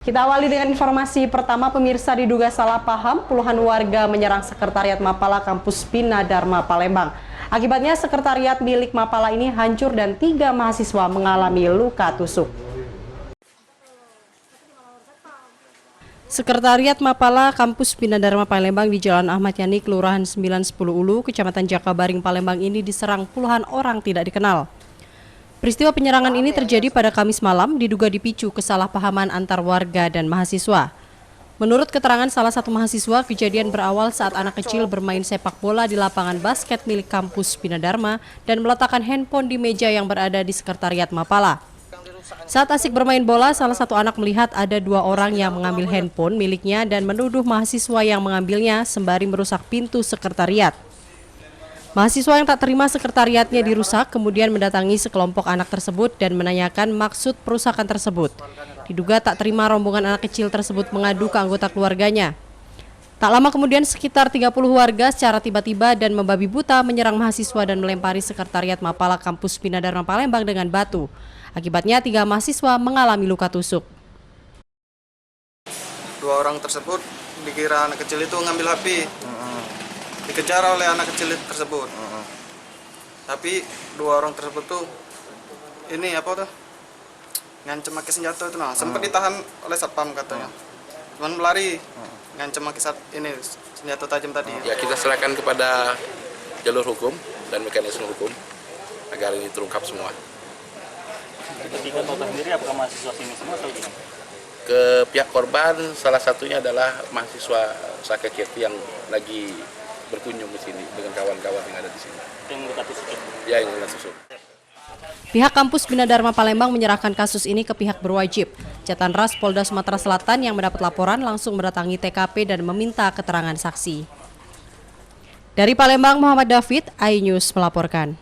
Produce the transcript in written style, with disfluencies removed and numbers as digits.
Kita awali dengan informasi pertama, pemirsa. Diduga salah paham, puluhan warga menyerang sekretariat Mapala kampus Bina Dharma Palembang. Akibatnya sekretariat milik Mapala ini hancur dan 3 mahasiswa mengalami luka tusuk. Sekretariat Mapala kampus Bina Dharma Palembang di Jalan Ahmad Yani, Kelurahan 910 Ulu, Kecamatan Jakabaring, Palembang ini diserang puluhan orang tidak dikenal. Peristiwa penyerangan ini terjadi pada Kamis malam, diduga dipicu kesalahpahaman antar warga dan mahasiswa. Menurut keterangan salah satu mahasiswa, kejadian berawal saat anak kecil bermain sepak bola di lapangan basket milik kampus Bina Dharma dan meletakkan handphone di meja yang berada di sekretariat Mapala. Saat asik bermain bola, salah satu anak melihat ada 2 orang yang mengambil handphone miliknya dan menuduh mahasiswa yang mengambilnya sembari merusak pintu sekretariat. Mahasiswa yang tak terima sekretariatnya dirusak kemudian mendatangi sekelompok anak tersebut dan menanyakan maksud perusakan tersebut. Diduga tak terima, rombongan anak kecil tersebut mengadu ke anggota keluarganya. Tak lama kemudian sekitar 30 warga secara tiba-tiba dan membabi buta menyerang mahasiswa dan melempari sekretariat Mapala kampus Bina Dharma Palembang dengan batu. Akibatnya 3 mahasiswa mengalami luka tusuk. 2 orang tersebut dikira anak kecil itu ngambil HP. Dikejar oleh anak kecil tersebut. Tapi 2 orang tersebut tuh ini apa tuh? Ngancem pakai senjata itu nah. Sempat ditahan oleh satpam katanya. Cuman melari. Ngancem pakai ini senjata tajam tadi. Ya, kita serahkan kepada jalur hukum dan mekanisme hukum agar ini terungkap semua. Ketika tahu sendiri apakah mahasiswa sini semua atau gimana? Ke pihak korban salah satunya adalah mahasiswa Saka Kirti yang lagi berkunjung di sini dengan kawan-kawan yang ada di sini. Yang luka tusuk. Ya, yang luka tusuk. Pihak kampus Bina Dharma Palembang menyerahkan kasus ini ke pihak berwajib. Jatanras Polda Sumatera Selatan yang mendapat laporan langsung mendatangi TKP dan meminta keterangan saksi. Dari Palembang, Muhammad David, iNews melaporkan.